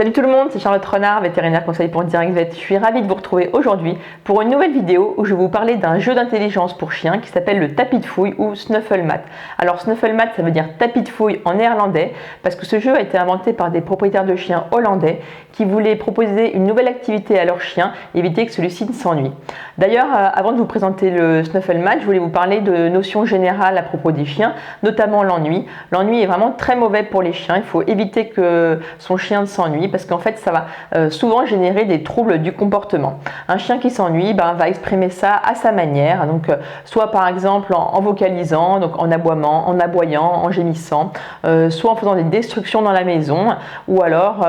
Salut tout le monde, c'est Charlotte Renard, vétérinaire conseil pour Direct Vet. Je suis ravie de vous retrouver aujourd'hui pour une nouvelle vidéo où je vais vous parler d'un jeu d'intelligence pour chiens qui s'appelle le tapis de fouille ou Snufflemat. Alors Snufflemat, ça veut dire tapis de fouille en néerlandais parce que ce jeu a été inventé par des propriétaires de chiens hollandais qui voulaient proposer une nouvelle activité à leur chien et éviter que celui-ci ne s'ennuie. D'ailleurs, avant de vous présenter le Snufflemat, je voulais vous parler de notions générales à propos des chiens, notamment l'ennui. L'ennui est vraiment très mauvais pour les chiens, il faut éviter que son chien ne s'ennuie parce qu'en fait ça va souvent générer des troubles du comportement. Un chien qui s'ennuie va exprimer ça à sa manière, donc soit par exemple en vocalisant, donc en aboiement, en aboyant, en gémissant, soit en faisant des destructions dans la maison ou alors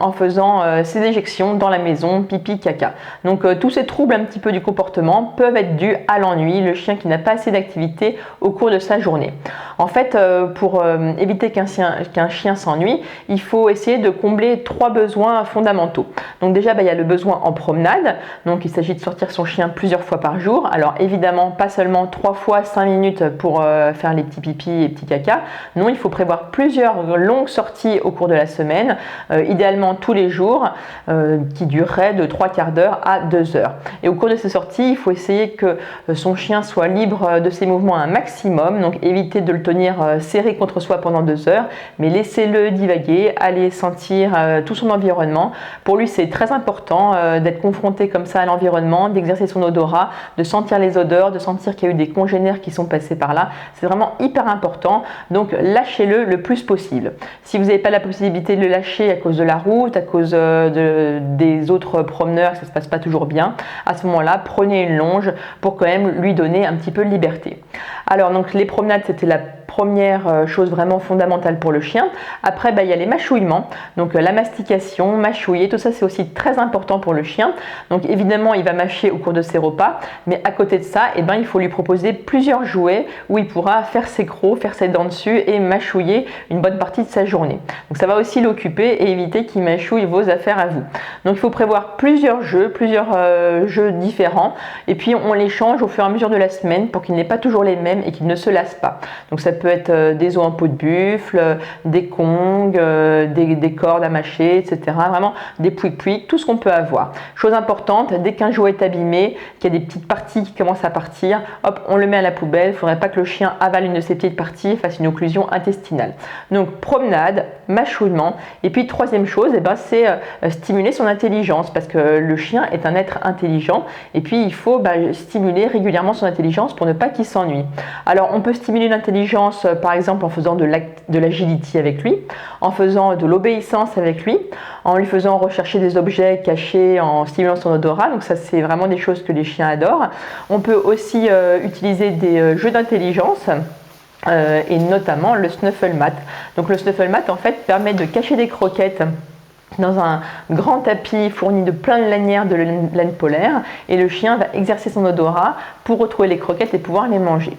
en faisant ses éjections dans la maison, pipi, caca. Donc tous ces troubles un petit peu du comportement peuvent être dus à l'ennui, le chien qui n'a pas assez d'activité au cours de sa journée. En fait, pour éviter qu'un chien s'ennuie, il faut essayer de combler trois besoins fondamentaux. Donc déjà, il y a le besoin en promenade. Donc il s'agit de sortir son chien plusieurs fois par jour. Alors évidemment, pas seulement 3 fois 5 minutes pour faire les petits pipis et petits caca. Non, il faut prévoir plusieurs longues sorties au cours de la semaine, idéalement tous les jours, qui dureraient de 3/4 d'heure à 2 heures. Et au cours de ces sorties, il faut essayer que son chien soit libre de ses mouvements un maximum. Donc éviter de le tenir serré contre soi pendant 2 heures, mais laissez-le divaguer, aller sentir tout son environnement. Pour lui, c'est très important d'être confronté comme ça à l'environnement, d'exercer son odorat, de sentir les odeurs, de sentir qu'il y a eu des congénères qui sont passés par là. C'est vraiment hyper important, donc lâchez-le le plus possible. Si vous n'avez pas la possibilité de le lâcher à cause de la route, à cause des autres promeneurs, ça ne se passe pas toujours bien, à ce moment-là, prenez une longe pour quand même lui donner un petit peu de liberté. Alors donc les promenades, c'était la première chose vraiment fondamentale pour le chien. Après, il y a les mâchouillements, donc la mastication, mâchouiller, tout ça c'est aussi très important pour le chien. Donc évidemment, il va mâcher au cours de ses repas, mais à côté de ça, il faut lui proposer plusieurs jouets où il pourra faire ses crocs, faire ses dents dessus et mâchouiller une bonne partie de sa journée. Donc ça va aussi l'occuper et éviter qu'il mâchouille vos affaires à vous. Donc il faut prévoir plusieurs jeux différents et puis on les change au fur et à mesure de la semaine pour qu'ils n'aient pas toujours les mêmes et qu'ils ne se lassent pas. Donc ça peut être des os en peau de buffle, des congues, des cordes à mâcher, etc. Vraiment des pouic-pouic, tout ce qu'on peut avoir. Chose importante, dès qu'un jouet est abîmé, qu'il y a des petites parties qui commencent à partir, hop, on le met à la poubelle. Il ne faudrait pas que le chien avale une de ces petites parties et fasse une occlusion intestinale. Donc promenade, mâchouillement. Et puis troisième chose, c'est stimuler son intelligence parce que le chien est un être intelligent et puis il faut stimuler régulièrement son intelligence pour ne pas qu'il s'ennuie. Alors on peut stimuler l'intelligence par exemple en faisant de l'agility avec lui, en faisant de l'obéissance avec lui, en lui faisant rechercher des objets cachés, en stimulant son odorat. Donc ça c'est vraiment des choses que les chiens adorent. On peut aussi utiliser des jeux d'intelligence. Et notamment le Snufflemat. Donc le Snufflemat en fait permet de cacher des croquettes dans un grand tapis fourni de plein de lanières de laine polaire et le chien va exercer son odorat pour retrouver les croquettes et pouvoir les manger.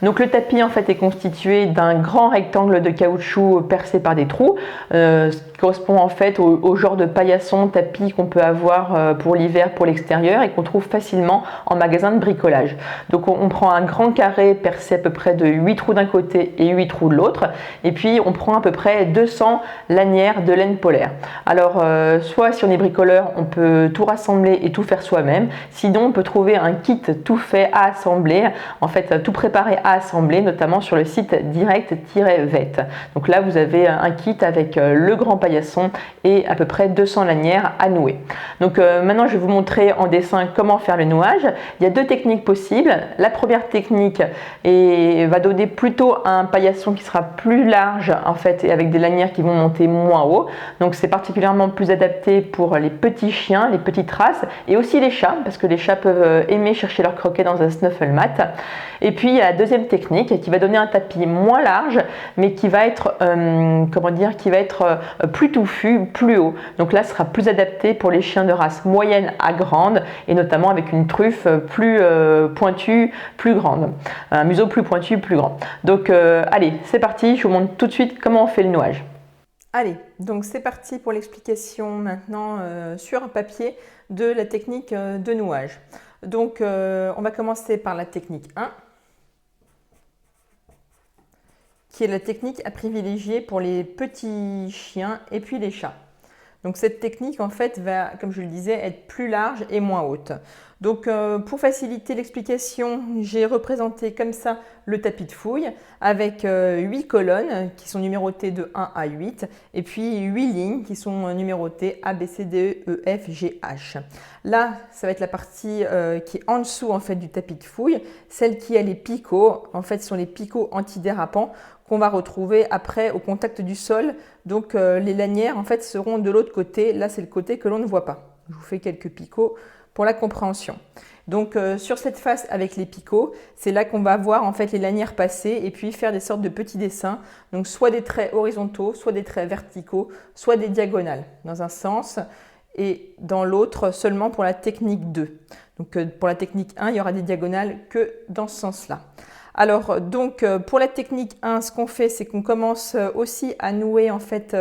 Donc le tapis en fait est constitué d'un grand rectangle de caoutchouc percé par des trous, ce qui correspond en fait au genre de paillasson tapis qu'on peut avoir pour l'hiver pour l'extérieur et qu'on trouve facilement en magasin de bricolage. Donc on prend un grand carré percé à peu près de 8 trous d'un côté et 8 trous de l'autre et puis on prend à peu près 200 lanières de laine polaire. Alors soit si on est bricoleur on peut tout rassembler et tout faire soi-même, sinon on peut trouver un kit tout fait à assembler, en fait tout préparé à assembler, notamment sur le site Direct-Vet. Donc là vous avez un kit avec le grand paillasson et à peu près 200 lanières à nouer. Donc maintenant je vais vous montrer en dessin comment faire le nouage. Il y a deux techniques possibles. La première technique va donner plutôt un paillasson qui sera plus large en fait et avec des lanières qui vont monter moins haut. Donc c'est particulièrement plus adapté pour les petits chiens, les petites races et aussi les chats parce que les chats peuvent aimer chercher leurs croquets dans un Snufflemat. Et puis il y a la deuxième technique qui va donner un tapis moins large mais qui va être plus touffu, plus haut. Donc là ce sera plus adapté pour les chiens de race moyenne à grande et notamment avec une truffe plus pointue, plus grande. Un museau plus pointu, plus grand. Donc allez, c'est parti, je vous montre tout de suite comment on fait le nouage. Allez, donc c'est parti pour l'explication maintenant sur un papier de la technique de nouage. Donc on va commencer par la technique 1. Qui est la technique à privilégier pour les petits chiens et puis les chats. Donc cette technique en fait va, comme je le disais, être plus large et moins haute. Donc pour faciliter l'explication, j'ai représenté comme ça le tapis de fouille avec 8 colonnes qui sont numérotées de 1 à 8 et puis 8 lignes qui sont numérotées A, B, C, D, E, F, G, H. Là, ça va être la partie qui est en dessous en fait du tapis de fouille, celle qui a les picots. En fait, ce sont les picots antidérapants qu'on va retrouver après au contact du sol. Donc les lanières en fait seront de l'autre côté. Là, c'est le côté que l'on ne voit pas. Je vous fais quelques picots pour la compréhension. Donc sur cette face avec les picots, c'est là qu'on va voir en fait les lanières passer et puis faire des sortes de petits dessins. Donc soit des traits horizontaux, soit des traits verticaux, soit des diagonales dans un sens et dans l'autre seulement pour la technique 2. Donc pour la technique 1, il y aura des diagonales que dans ce sens-là. Alors donc pour la technique 1, ce qu'on fait, c'est qu'on commence aussi à nouer en fait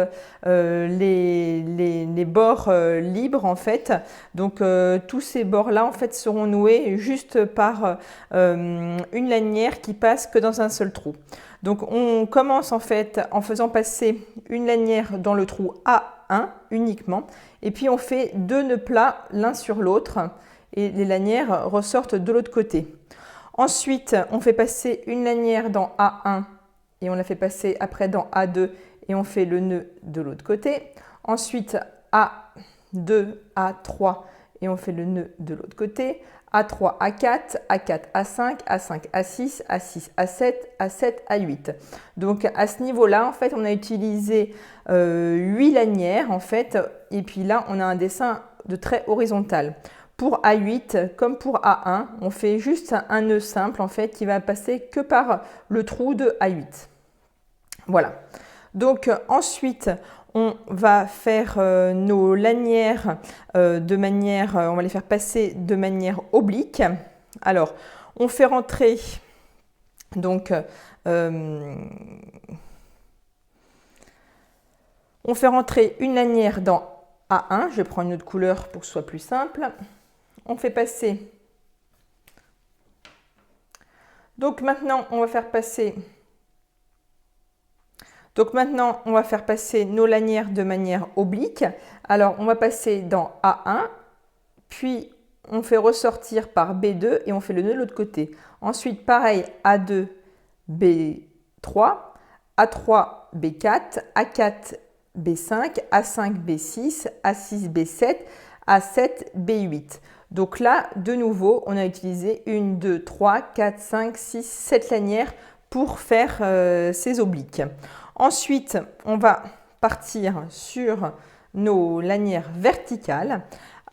les bords libres en fait. Donc tous ces bords-là en fait seront noués juste par une lanière qui passe que dans un seul trou. Donc on commence en fait en faisant passer une lanière dans le trou A1 uniquement et puis on fait 2 nœuds plats l'un sur l'autre et les lanières ressortent de l'autre côté. Ensuite, on fait passer une lanière dans A1 et on la fait passer après dans A2 et on fait le nœud de l'autre côté. Ensuite, A2, A3 et on fait le nœud de l'autre côté. A3, A4, A4, A5, A5, A6, A6, A7, A7, A8. Donc à ce niveau-là, en fait, on a utilisé 8 lanières en fait et puis là, on a un dessin de trait horizontal. Pour A8, comme pour A1, on fait juste un nœud simple en fait qui va passer que par le trou de A8. Voilà. Donc ensuite, on va faire nos lanières de manière, on va les faire passer de manière oblique. Alors, on fait rentrer donc on fait rentrer une lanière dans A1. Je vais prendre une autre couleur pour que ce soit plus simple. On fait passer. Donc maintenant, on va faire passer. Nos lanières de manière oblique. Alors, on va passer dans A1, puis on fait ressortir par B2 et on fait le nœud de l'autre côté. Ensuite, pareil, A2, B3, A3, B4, A4, B5, A5, B6, A6, B7, A7, B8. Donc là, de nouveau, on a utilisé 1, 2, 3, 4, 5, 6, 7 lanières pour faire ces obliques. Ensuite, on va partir sur nos lanières verticales.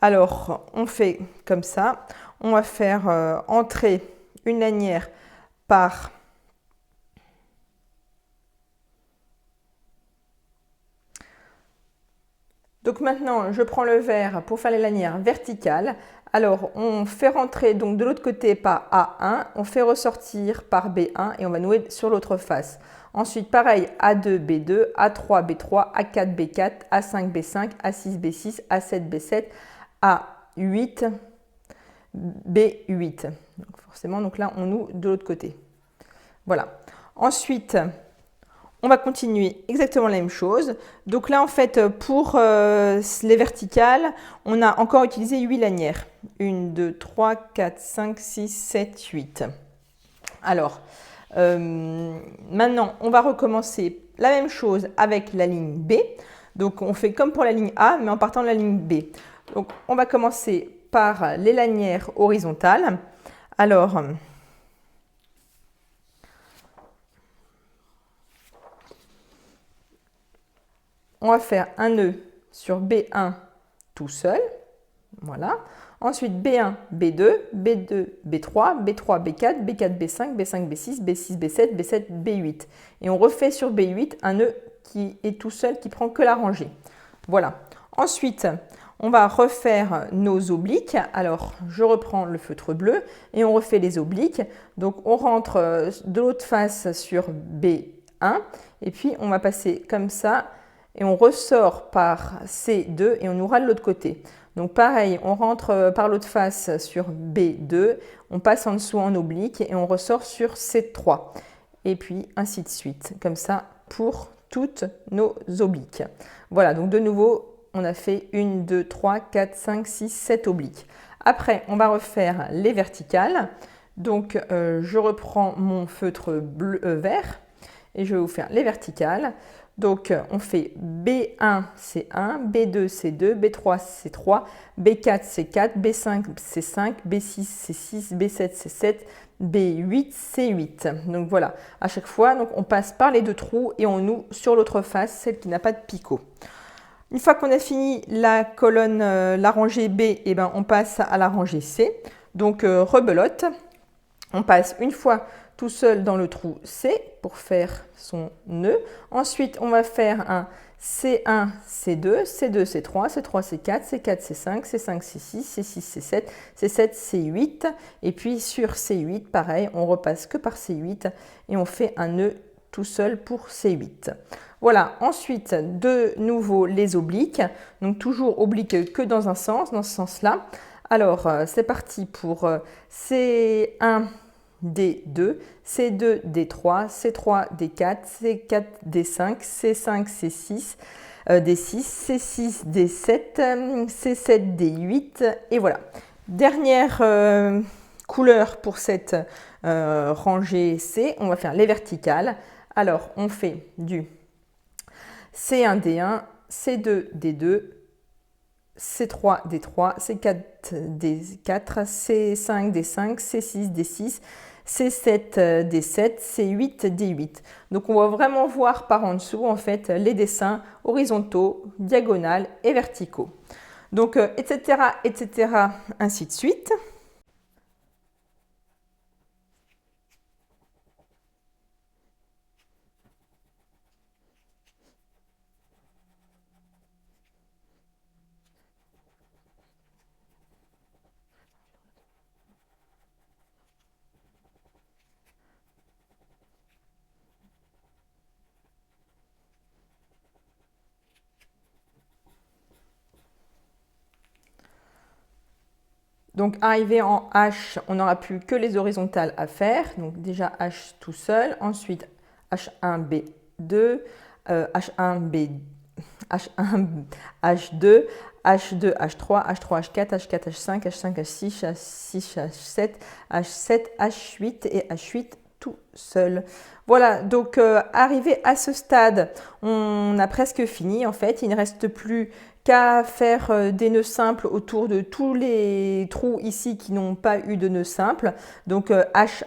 Alors, on fait comme ça. On va faire entrer une lanière par Donc maintenant, je prends le verre pour faire les lanières verticales. Alors, on fait rentrer donc de l'autre côté par A1, on fait ressortir par B1 et on va nouer sur l'autre face. Ensuite, pareil, A2, B2, A3, B3, A4, B4, A5, B5, A6, B6, A7, B7, A8, B8. Donc forcément, donc là, on noue de l'autre côté. Voilà. Ensuite, on va continuer exactement la même chose. Donc là, en fait, pour les verticales, on a encore utilisé 8 lanières. 1, 2, 3, 4, 5, 6, 7, 8. Alors, maintenant, on va recommencer la même chose avec la ligne B. Donc, on fait comme pour la ligne A, mais en partant de la ligne B. Donc, on va commencer par les lanières horizontales. Alors, on va faire un nœud sur B1 tout seul. Voilà. Ensuite, B1, B2, B2, B3, B3, B4, B4, B5, B5, B6, B6, B7, B7, B8. Et on refait sur B8 un nœud qui est tout seul, qui prend que la rangée. Voilà. Ensuite, on va refaire nos obliques. Alors, je reprends le feutre bleu et on refait les obliques. Donc, on rentre de l'autre face sur B1 et puis on va passer comme ça et on ressort par C2 et on nouera de l'autre côté. Donc pareil, on rentre par l'autre face sur B2, on passe en dessous en oblique et on ressort sur C3. Et puis ainsi de suite, comme ça pour toutes nos obliques. Voilà, donc de nouveau, on a fait 1, 2, 3, 4, 5, 6, 7 obliques. Après, on va refaire les verticales. Donc, je reprends mon feutre vert et je vais vous faire les verticales. Donc, on fait B1, c'est 1, B2, c'est 2, B3, c'est 3, B4, c'est 4, B5, c'est 5, B6, c'est 6, B7, c'est 7, B8, c'est 8. Donc voilà, à chaque fois, donc, on passe par les deux trous et on noue sur l'autre face, celle qui n'a pas de picot. Une fois qu'on a fini la colonne, la rangée B, eh ben, on passe à la rangée C. Donc, rebelote. On passe une fois tout seul dans le trou C pour faire son nœud. Ensuite, on va faire un C1, C2, C2, C3, C3, C4, C4, C5, C5, C6, C6, C7, C7, C8. Et puis sur C8, pareil, on repasse que par C8 et on fait un nœud tout seul pour C8. Voilà, ensuite, de nouveau les obliques. Donc toujours oblique que dans un sens, dans ce sens-là. Alors, c'est parti pour C1, D2, C2, D3, C3, D4, C4, D5, C5, C6, D6, C6, D7, C7, D8 et voilà. Dernière couleur pour cette rangée C, on va faire les verticales. Alors, on fait du C1, D1, C2, D2, C3, D3, C4, D4, C5, D5, C6, D6, C7, D7, C8, D8. Donc on va vraiment voir par en dessous en fait les dessins horizontaux, diagonales et verticaux. Donc etc., etc., ainsi de suite. Donc arrivé en H, on n'aura plus que les horizontales à faire. Donc déjà H tout seul, ensuite H1, B2, H1, B, H1, H2, H2, H3, H3, H4, H4, H5, H5, H6, H6, H7, H7, H8 et H8 tout seul. Voilà, donc arrivé à ce stade, on a presque fini en fait. Il ne reste plus qu'à faire des nœuds simples autour de tous les trous ici qui n'ont pas eu de nœuds simples. Donc H1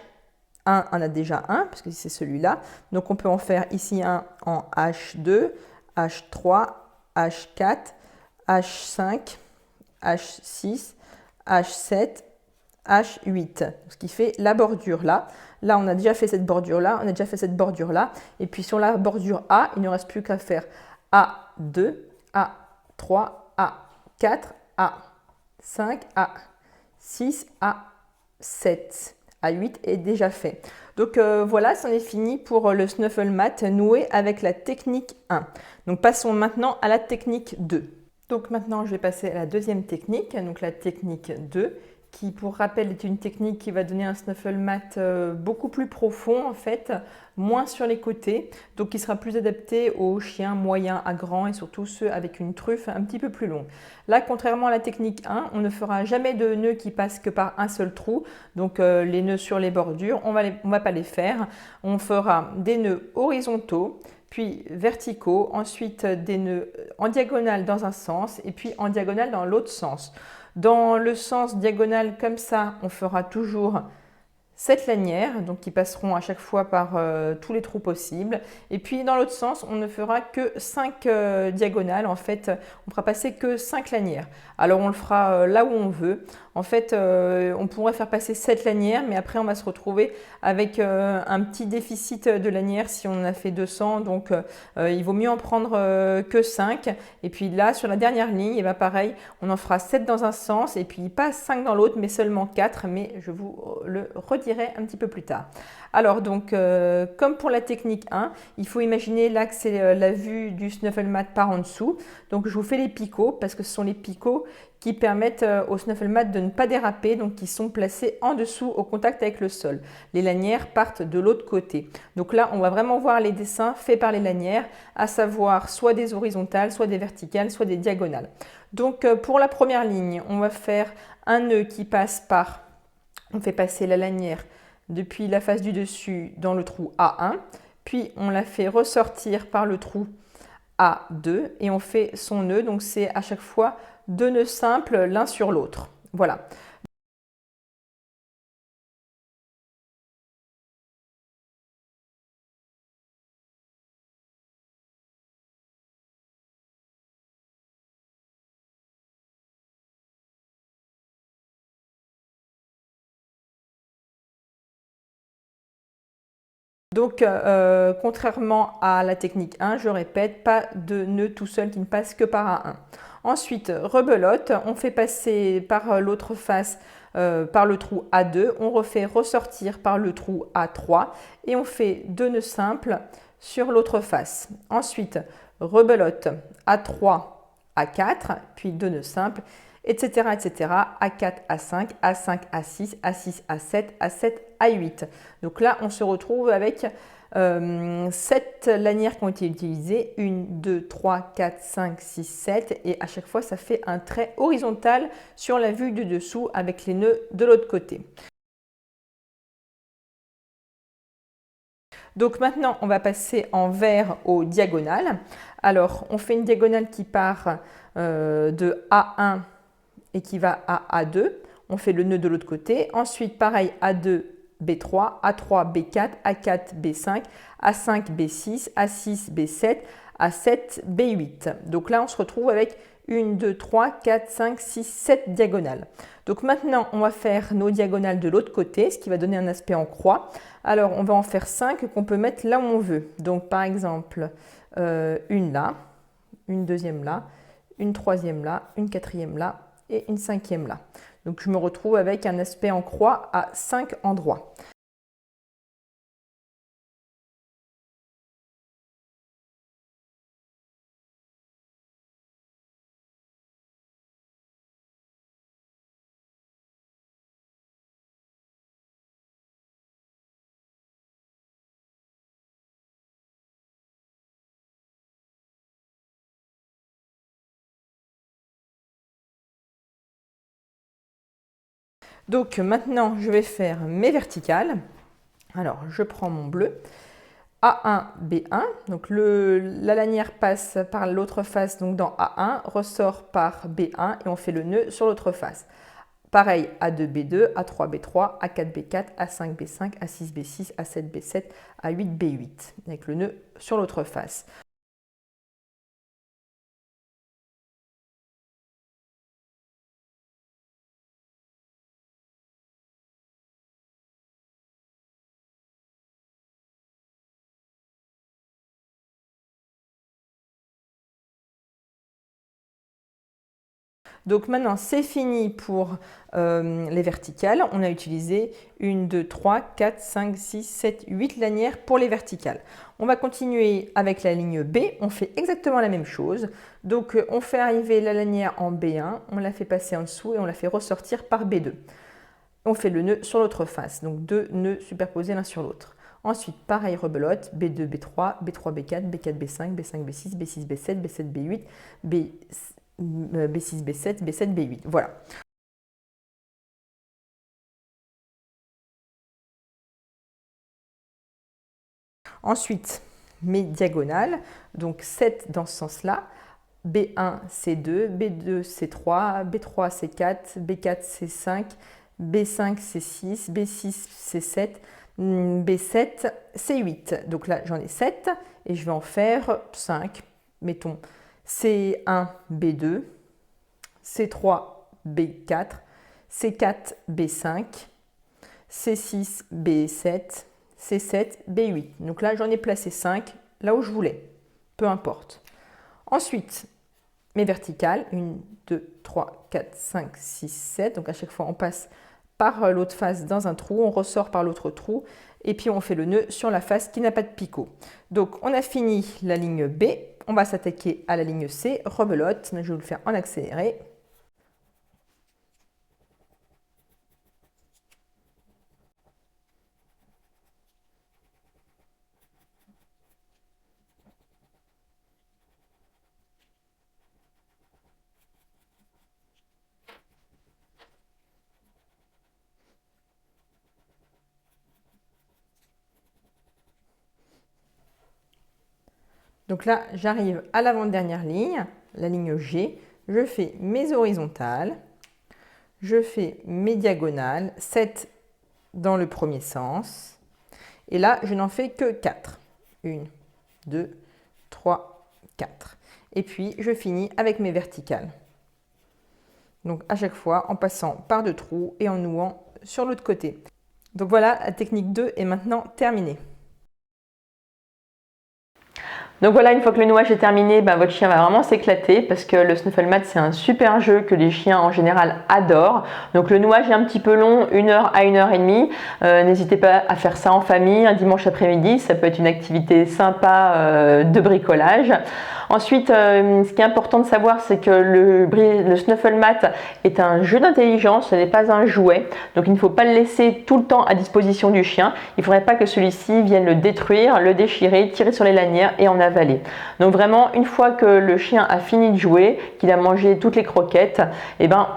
en a déjà un, parce que c'est celui-là. Donc on peut en faire ici un en H2, H3, H4, H5, H6, H7, H8, ce qui fait la bordure là. Là, on a déjà fait cette bordure là, on a déjà fait cette bordure là. Et puis sur la bordure A, il ne reste plus qu'à faire A2, A3, A4, A5, A6, A7. A8 est déjà fait. Donc voilà, c'en est fini pour le Snuffle Mat noué avec la technique 1. Donc passons maintenant à la technique 2. Donc maintenant, je vais passer à la deuxième technique, donc la technique 2, qui pour rappel est une technique qui va donner un Snuffle Mat beaucoup plus profond en fait, moins sur les côtés, donc qui sera plus adapté aux chiens moyens à grands et surtout ceux avec une truffe un petit peu plus longue. Là, contrairement à la technique 1, on ne fera jamais de nœuds qui passent que par un seul trou, donc les nœuds sur les bordures, on va pas les faire. On fera des nœuds horizontaux, puis verticaux, ensuite des nœuds en diagonale dans un sens et puis en diagonale dans l'autre sens. Dans le sens diagonal comme ça, on fera toujours 7 lanières, donc qui passeront à chaque fois par tous les trous possibles. Et puis dans l'autre sens, on ne fera que 5 diagonales. En fait, on ne fera passer que 5 lanières. Alors on le fera là où on veut. En fait, on pourrait faire passer 7 lanières, mais après on va se retrouver avec un petit déficit de lanières si on en a fait 200. Donc il vaut mieux en prendre que 5. Et puis là, sur la dernière ligne, et bien pareil, on en fera 7 dans un sens et puis pas 5 dans l'autre, mais seulement 4. Mais je vous le redis. redirai un petit peu plus tard. Alors donc, comme pour la technique 1, il faut imaginer là que c'est la vue du snuffle mat par en dessous. Donc je vous fais les picots parce que ce sont les picots qui permettent au snuffle mat de ne pas déraper, donc qui sont placés en dessous au contact avec le sol. Les lanières partent de l'autre côté. Donc là, on va vraiment voir les dessins faits par les lanières, à savoir soit des horizontales, soit des verticales, soit des diagonales. Donc pour la première ligne, on va faire un nœud qui passe par, on fait passer la lanière depuis la face du dessus dans le trou A1, puis on la fait ressortir par le trou A2 et on fait son nœud, donc c'est à chaque fois 2 nœuds simples l'un sur l'autre. Voilà. Donc, contrairement à la technique 1, je répète, pas de nœud tout seul qui ne passe que par A1. Ensuite, rebelote, on fait passer par l'autre face par le trou A2, on refait ressortir par le trou A3 et on fait 2 nœuds simples sur l'autre face. Ensuite, rebelote A3, A4, puis 2 nœuds simples, etc., etc. A4, A5, A5, A6, A6, A7, A7, A8. Donc là, on se retrouve avec 7 lanières qui ont été utilisées. 1, 2, 3, 4, 5, 6, 7. Et à chaque fois, ça fait un trait horizontal sur la vue du dessous avec les nœuds de l'autre côté. Donc maintenant, on va passer en vert aux diagonales. Alors, on fait une diagonale qui part de A1 et qui va à A2. On fait le nœud de l'autre côté. Ensuite, pareil, A2, B3, A3, B4, A4, B5, A5, B6, A6, B7, A7, B8. Donc là, on se retrouve avec 1, 2, 3, 4, 5, 6, 7 diagonales. Donc maintenant, on va faire nos diagonales de l'autre côté, ce qui va donner un aspect en croix. Alors, on va en faire 5 qu'on peut mettre là où on veut. Donc, par exemple, une là, une deuxième là, une troisième là, une quatrième là et une cinquième là. Donc, je me retrouve avec un aspect en croix à 5 endroits. Donc maintenant, je vais faire mes verticales. Alors, je prends mon bleu. A1, B1, donc la lanière passe par l'autre face, donc dans A1, ressort par B1 et on fait le nœud sur l'autre face. Pareil, A2, B2, A3, B3, A4, B4, A5, B5, A6, B6, A7, B7, A8, B8, avec le nœud sur l'autre face. Donc maintenant, c'est fini pour les verticales. On a utilisé 1, 2, 3, 4, 5, 6, 7, 8 lanières pour les verticales. On va continuer avec la ligne B. On fait exactement la même chose. Donc on fait arriver la lanière en B1, on la fait passer en dessous et on la fait ressortir par B2. On fait le nœud sur l'autre face, donc 2 nœuds superposés l'un sur l'autre. Ensuite, pareil, rebelote, B2, B3, B3, B4, B4, B5, B5, B6, B6, B7, B7, B8, B6, B7, B7, B8. Voilà. Ensuite, mes diagonales, donc 7 dans ce sens-là. B1, C2, B2, C3, B3, C4, B4, C5, B5, C6, B6, C7, B7, C8. Donc là, j'en ai 7 et je vais en faire 5. Mettons C1, B2, C3, B4, C4, B5, C6, B7, C7, B8. Donc là, j'en ai placé 5 là où je voulais, peu importe. Ensuite, mes verticales, 1, 2, 3, 4, 5, 6, 7. Donc à chaque fois, on passe par l'autre face dans un trou, on ressort par l'autre trou et puis on fait le nœud sur la face qui n'a pas de picot. Donc on a fini la ligne B, on va s'attaquer à la ligne C, rebelote, je vais vous le faire en accéléré. Donc là, j'arrive à l'avant-dernière ligne, la ligne G, je fais mes horizontales, je fais mes diagonales, 7 dans le premier sens, et là, je n'en fais que 4. 1, 2, 3, 4. Et puis, je finis avec mes verticales. Donc, à chaque fois, en passant par 2 trous et en nouant sur l'autre côté. Donc voilà, la technique 2 est maintenant terminée. Donc voilà, une fois que le nouage est terminé, votre chien va vraiment s'éclater parce que le Snuffle Mat, c'est un super jeu que les chiens en général adorent. Donc le nouage est un petit peu long, 1 heure à 1 heure et demie. N'hésitez pas à faire ça en famille un dimanche après-midi, ça peut être une activité sympa de bricolage. Ensuite, ce qui est important de savoir, c'est que le Snuffle Mat est un jeu d'intelligence, ce n'est pas un jouet. Donc il ne faut pas le laisser tout le temps à disposition du chien. Il ne faudrait pas que celui-ci vienne le détruire, le déchirer, tirer sur les lanières et en avaler. Donc vraiment, une fois que le chien a fini de jouer, qu'il a mangé toutes les croquettes,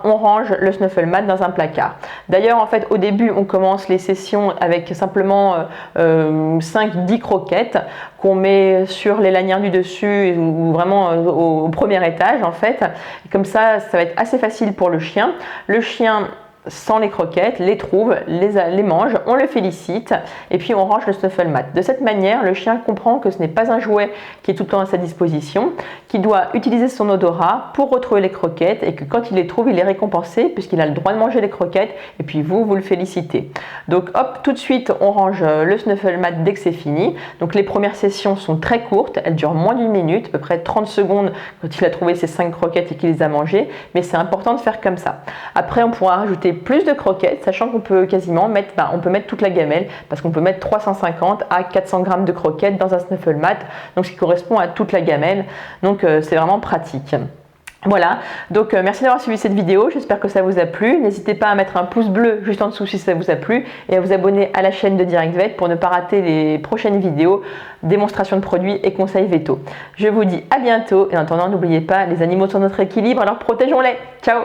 on range le Snuffle Mat dans un placard. D'ailleurs, en fait, au début, on commence les sessions avec simplement 5-10 croquettes qu'on met sur les lanières du dessus ou vraiment au premier étage en fait. Et comme ça va être assez facile pour le chien. Le chien sent les croquettes, les trouve, les mange, on le félicite et puis on range le Snuffle Mat. De cette manière, le chien comprend que ce n'est pas un jouet qui est tout le temps à sa disposition, qu'il doit utiliser son odorat pour retrouver les croquettes et que quand il les trouve, il est récompensé puisqu'il a le droit de manger les croquettes et puis vous le félicitez. Donc hop, tout de suite, on range le Snuffle Mat dès que c'est fini. Donc les premières sessions sont très courtes, elles durent moins d'1 minute, à peu près 30 secondes quand il a trouvé ses 5 croquettes et qu'il les a mangées, mais c'est important de faire comme ça. Après, on pourra rajouter plus de croquettes, sachant qu'on peut quasiment mettre, on peut mettre toute la gamelle, parce qu'on peut mettre 350 à 400 grammes de croquettes dans un Snuffle Mat, donc ce qui correspond à toute la gamelle, donc c'est vraiment pratique. Voilà, donc merci d'avoir suivi cette vidéo, j'espère que ça vous a plu. N'hésitez pas à mettre un pouce bleu juste en dessous si ça vous a plu et à vous abonner à la chaîne de Direct Vet pour ne pas rater les prochaines vidéos, démonstrations de produits et conseils vétos. Je vous dis à bientôt et en attendant, n'oubliez pas, les animaux sont notre équilibre, alors protégeons-les. Ciao!